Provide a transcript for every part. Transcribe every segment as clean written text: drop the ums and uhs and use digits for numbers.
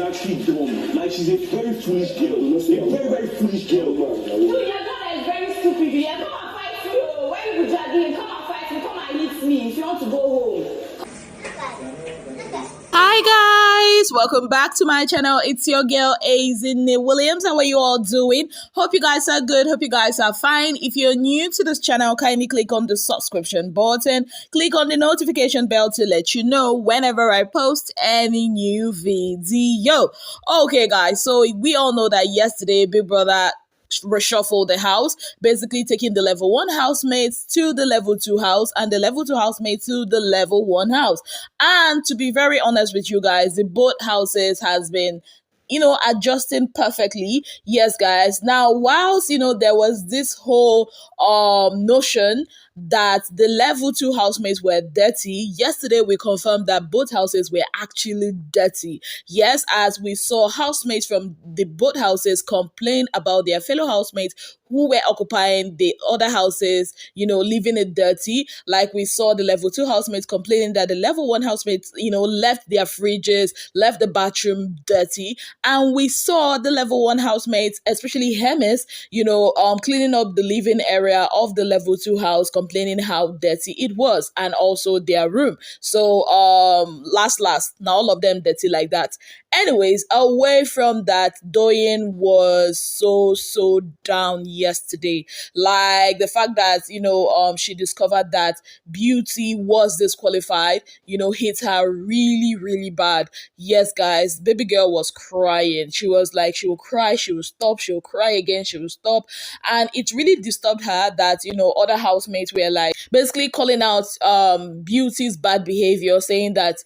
actually dumb. Like, she's a very foolish girl. A very, very foolish girl, man. Dude, your daughter is very stupid. Yeah, come and fight me. Oh. When you dragging, come and fight me. Come and hit me if you want to go home. Hi guys, welcome back to my channel. It's your girl Azine Williams. How are you all doing? Hope you guys are good. Hope you guys are fine. If you're new to this channel, kindly click on the subscription button. Click on the notification bell to let you know whenever I post any new video. Okay guys, so we all know that yesterday Big Brother reshuffle the house, basically taking the level 1 housemates to the level 2 house and the level 2 housemates to the level 1 house. And to be very honest with you guys, the both houses has been adjusting perfectly. Yes guys, now whilst there was this whole notion that the level 2 housemates were dirty, yesterday we confirmed that both houses were actually dirty. Yes, as we saw housemates from the both houses complain about their fellow housemates who were occupying the other houses, leaving it dirty. Like we saw the level 2 housemates complaining that the level 1 housemates, left their fridges, left the bathroom dirty. And we saw the level 1 housemates, especially Hermes, cleaning up the living area of the level 2 house, complaining how dirty it was, and also their room. So last, now all of them dirty like that. Anyways, away from that, Doyin was so down yesterday. Like the fact that she discovered that Beauty was disqualified, hit her really bad. Yes guys, baby girl was crying. She was like, she will cry, she will stop, she will cry again, she will stop. And it really disturbed her that other housemates were like basically calling out Beauty's bad behavior, saying that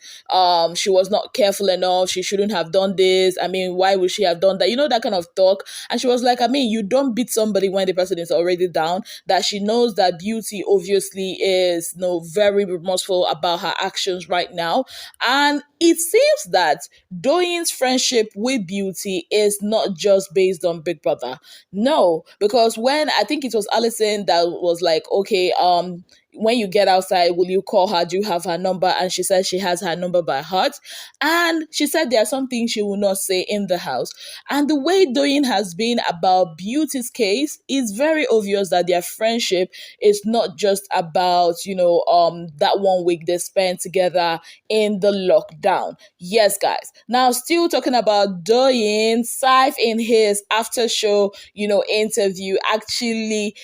she was not careful enough, she shouldn't have done this. I mean, why would she have done that? That kind of talk. And she was like, I mean, you don't beat somebody when the person is already down. That she knows that Beauty obviously is very remorseful about her actions right now. And it seems that Doyin's friendship with Beauty is not just based on Big Brother. No, because when I think it was Allison that was like, okay, when you get outside, will you call her? Do you have her number? And she said she has her number by heart. And she said there are some things she will not say in the house. And the way Doyin has been about Beauty's case is very obvious that their friendship is not just about, that 1 week they spent together in the lockdown. Yes, guys. Now, still talking about Doyin, Saif in his after show, interview actually,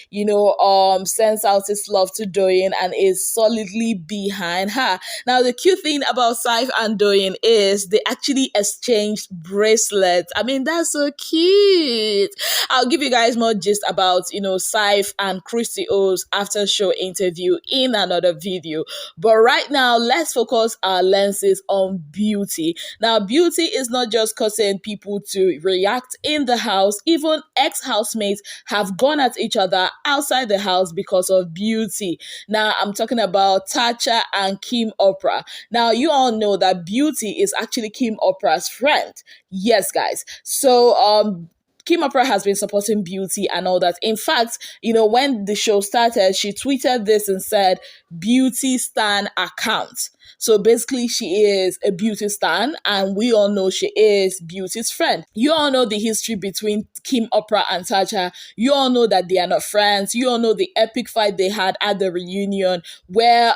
sends out his love to Doyin and is solidly behind her. Now, the cute thing about Saif and Doyin is they actually exchanged bracelets. I mean, that's so cute. I'll give you guys more gist about, Saif and Christy O's after show interview in another video. But right now, let's focus our lenses on Beauty. Now, Beauty is not just causing people to react in the house. Even ex-housemates have gone at each other outside the house because of Beauty. Now, I'm talking about Tacha and Kimoprah. Now, you all know that Beauty is actually Kimoprah's friend. Yes, guys. So, Kimoprah has been supporting Beauty and all that. In fact, when the show started, she tweeted this and said, Beauty Stan account. So basically, she is a Beauty stan, and we all know she is Beauty's friend. You all know the history between Kimoprah and Tacha. You all know that they are not friends. You all know the epic fight they had at the reunion where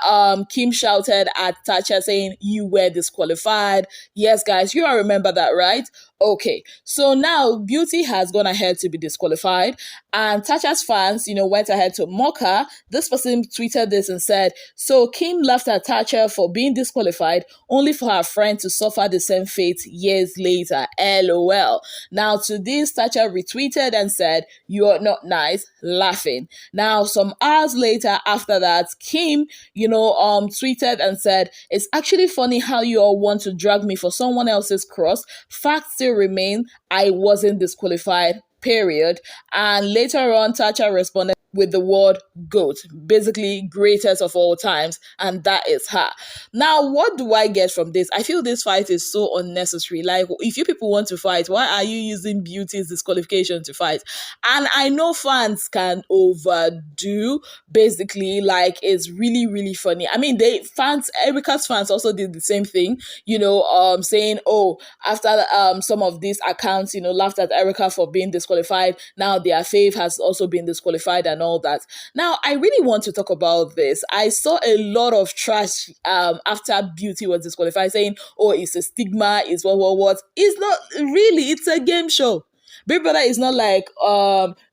Kim shouted at Tacha saying, you were disqualified. Yes, guys, you all remember that, right? Okay, so now Beauty has gone ahead to be disqualified, and Tacha's fans, went ahead to mock her. This person tweeted this and said, so Kim laughed at Tacha for being disqualified, only for her friend to suffer the same fate years later. LOL. Now to this, Tacha retweeted and said, you are not nice, laughing. Now some hours later after that, Kim, tweeted and said, it's actually funny how you all want to drag me for someone else's cross. Facts still remain, I wasn't disqualified, period. And later on, Tacha responded, with the word GOAT, basically greatest of all times, and that is her. Now, what do I get from this? I feel this fight is so unnecessary. Like, if you people want to fight, why are you using beauty's disqualification to fight? And I know fans can overdo, basically, like, it's really, really funny. I mean, Erica's fans also did the same thing, saying, oh, after some of these accounts, laughed at Erica for being disqualified, now their fave has also been disqualified and all that. Now, I really want to talk about this. I saw a lot of trash after Beauty was disqualified, saying, oh, it's a stigma, it's what. It's not really, it's a game show. Big Brother is not like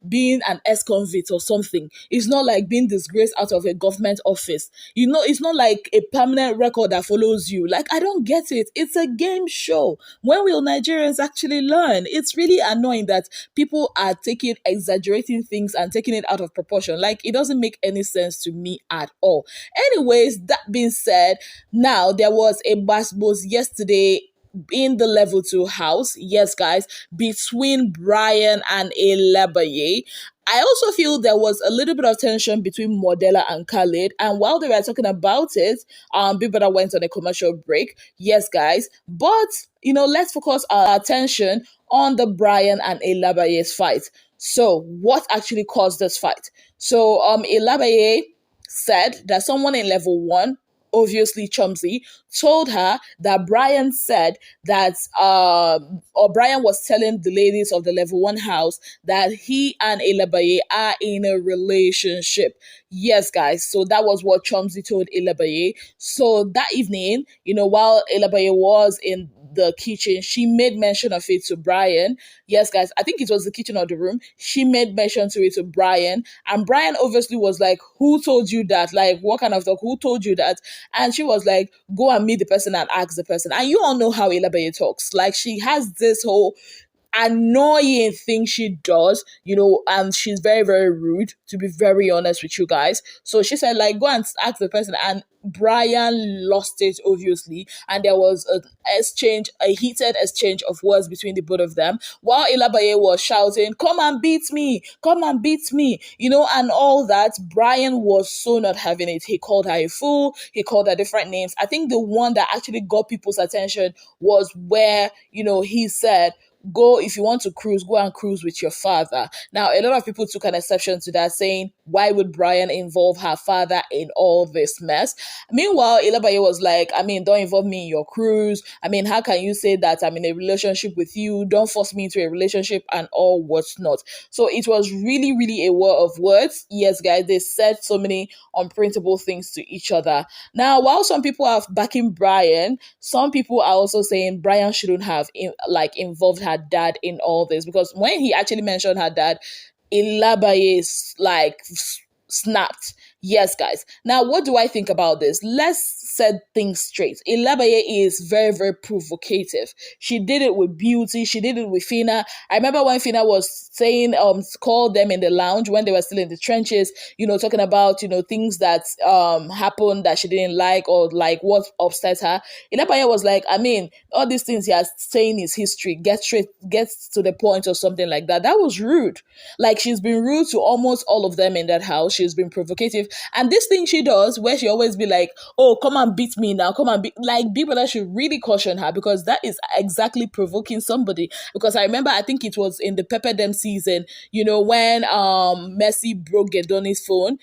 being an ex-convict or something. It's not like being disgraced out of a government office. It's not like a permanent record that follows you. Like, I don't get it. It's a game show. When will Nigerians actually learn? It's really annoying that people are exaggerating things and taking it out of proportion. Like, it doesn't make any sense to me at all. Anyways, that being said, now there was a basbos yesterday in the level 2 house, yes guys, between Brayann and Ilebaye. I also feel there was a little bit of tension between Modella and Khalid, and while they were talking about it, Big Brother went on a commercial break, yes guys, but let's focus our attention on the Brayann and Ilebaye's fight. So what actually caused this fight? So Ilebaye said that someone in level 1, obviously Chumsy, told her that Brayann said that, or Brayann was telling the ladies of the level 1 house that he and Ilebaye are in a relationship. Yes, guys. So that was what Chumsy told Ilebaye. So that evening, while Ilebaye was in the kitchen, she made mention of it to Brayann. Yes, guys, I think it was the kitchen or the room. She made mention to it to Brayann, and Brayann obviously was like, who told you that? Like, what kind of talk? Who told you that? And she was like, go and meet the person and ask the person. And you all know how Ilebaye talks. Like, she has this whole annoying thing she does, and she's very, very rude, to be very honest with you guys. So she said, like, go and ask the person, and Brayann lost it, obviously, and there was a heated exchange of words between the both of them, while Ilebaye was shouting, come and beat me, and all that. Brayann was so not having it. He called her a fool, he called her different names. I think the one that actually got people's attention was where, he said, if you want to cruise, go and cruise with your father. Now, a lot of people took an exception to that, saying, why would Brayann involve her father in all this mess? Meanwhile, Ilebaye was like, don't involve me in your cruise. How can you say that I'm in a relationship with you? Don't force me into a relationship and all what's not. So it was really, really a war of words. Yes, guys, they said so many unprintable things to each other. Now, while some people are backing Brayann, some people are also saying Brayann shouldn't have involved her dad in all this, because when he actually mentioned her dad, Ilebaye snapped. Yes, guys. Now, what do I think about this? Let's set things straight. Ilebaye is very, very provocative. She did it with Beauty. She did it with Fina. I remember when Fina was saying, called them in the lounge when they were still in the trenches, talking about, things that happened that she didn't like, or like what upset her. Ilebaye was like, all these things you are saying is history. Get to the point or something like that. That was rude. Like, she's been rude to almost all of them in that house. She's been provocative. And this thing she does, where she always be like, oh, come and beat me now, come and beat, like, people that should really caution her, because that is exactly provoking somebody. Because I remember, I think it was in the Pepper Dem season, when Messi broke Gedoni's phone.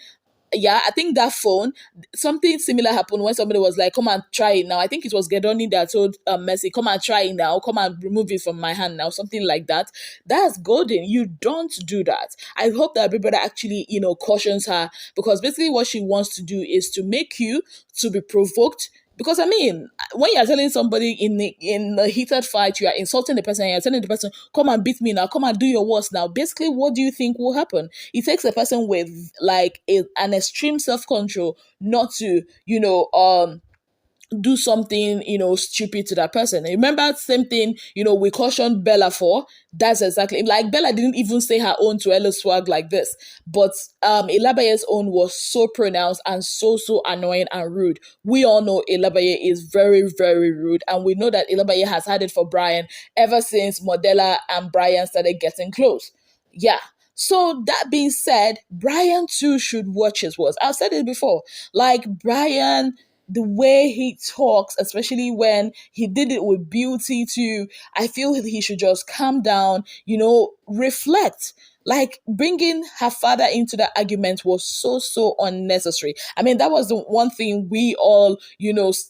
Yeah, I think that phone, something similar happened when somebody was like, come and try it now. I think it was Gedoni that told Messi, come and try it now, come and remove it from my hand now, something like that. That's golden. You don't do that. I hope that everybody actually, cautions her, because basically what she wants to do is to make you to be provoked. Because when you're telling somebody in a heated fight, you are insulting the person, and you're telling the person, come and beat me now, come and do your worst now. Basically, what do you think will happen? It takes a person with an extreme self-control not to, do something, stupid to that person. Remember, same thing, we cautioned Bella for. That's exactly, like, Bella didn't even say her own to Ella Swag like this. But Ilebaye's own was so pronounced and so annoying and rude. We all know Ilebaye is very, very rude. And we know that Ilebaye has had it for Brayann ever since Modella and Brayann started getting close. Yeah. So that being said, Brayann too should watch his words. I've said it before. Like Brayann, the way he talks, especially when he did it with beauty too, I feel he should just calm down, reflect. Like bringing her father into the argument was so unnecessary. I mean, that was the one thing we all,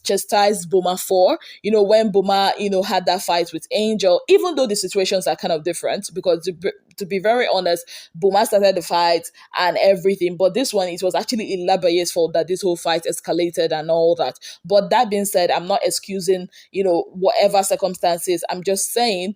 chastised Boma for, when Boma, had that fight with Angel, even though the situations are kind of different, because to be very honest, Boma started the fight and everything. But this one, it was actually Ilebaye's fault that this whole fight escalated and all that. But that being said, I'm not excusing, whatever circumstances. I'm just saying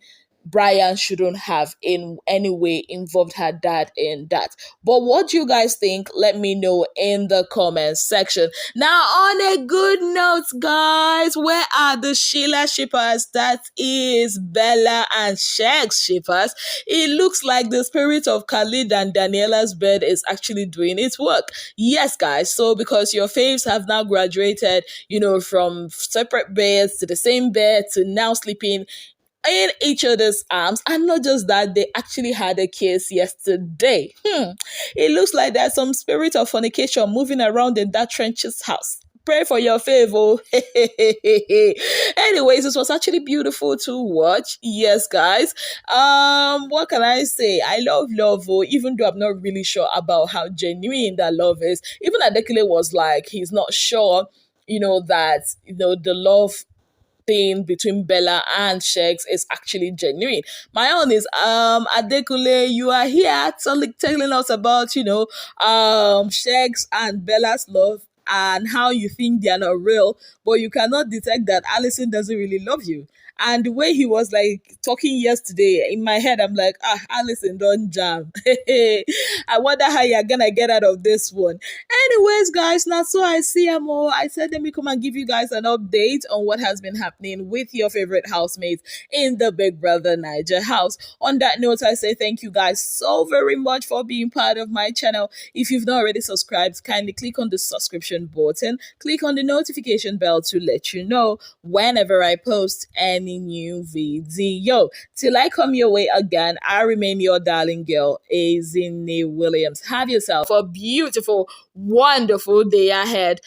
Brayann shouldn't have in any way involved her dad in that. But what do you guys think? Let me know in the comments section. Now, on a good note, guys, where are the SHEILA shippers? That is Bella and Shegs shippers. It looks like the spirit of Khalid and Daniela's bed is actually doing its work. Yes, guys. So because your faves have now graduated, from separate beds to the same bed to now sleeping in each other's arms, and not just that, they actually had a kiss yesterday. It looks like there's some spirit of fornication moving around in that Trench's house. Pray for your favor. Anyways, this was actually beautiful to watch. Yes, guys. What can I say? I love love, even though I'm not really sure about how genuine that love is. Even Adekile was like, he's not sure, that the love thing between Bella and Shegs is actually genuine. My own is Adekule, you are here telling us about Shegs and Bella's love and how you think they are not real, but you cannot detect that Allison doesn't really love you. And the way he was like talking yesterday, in my head, I'm like, Allison, don't jam. I wonder how you're gonna get out of this one. Anyways, guys, now so I see more. I said let me come and give you guys an update on what has been happening with your favorite housemates in the Big Brother Naija house. On that note, I say thank you guys so very much for being part of my channel. If you've not already subscribed, kindly click on the subscription button, click on the notification bell to let you know whenever I post any new video. Till I come your way again, I remain your darling girl, Ezinne Williams. Have yourself a beautiful, wonderful day ahead.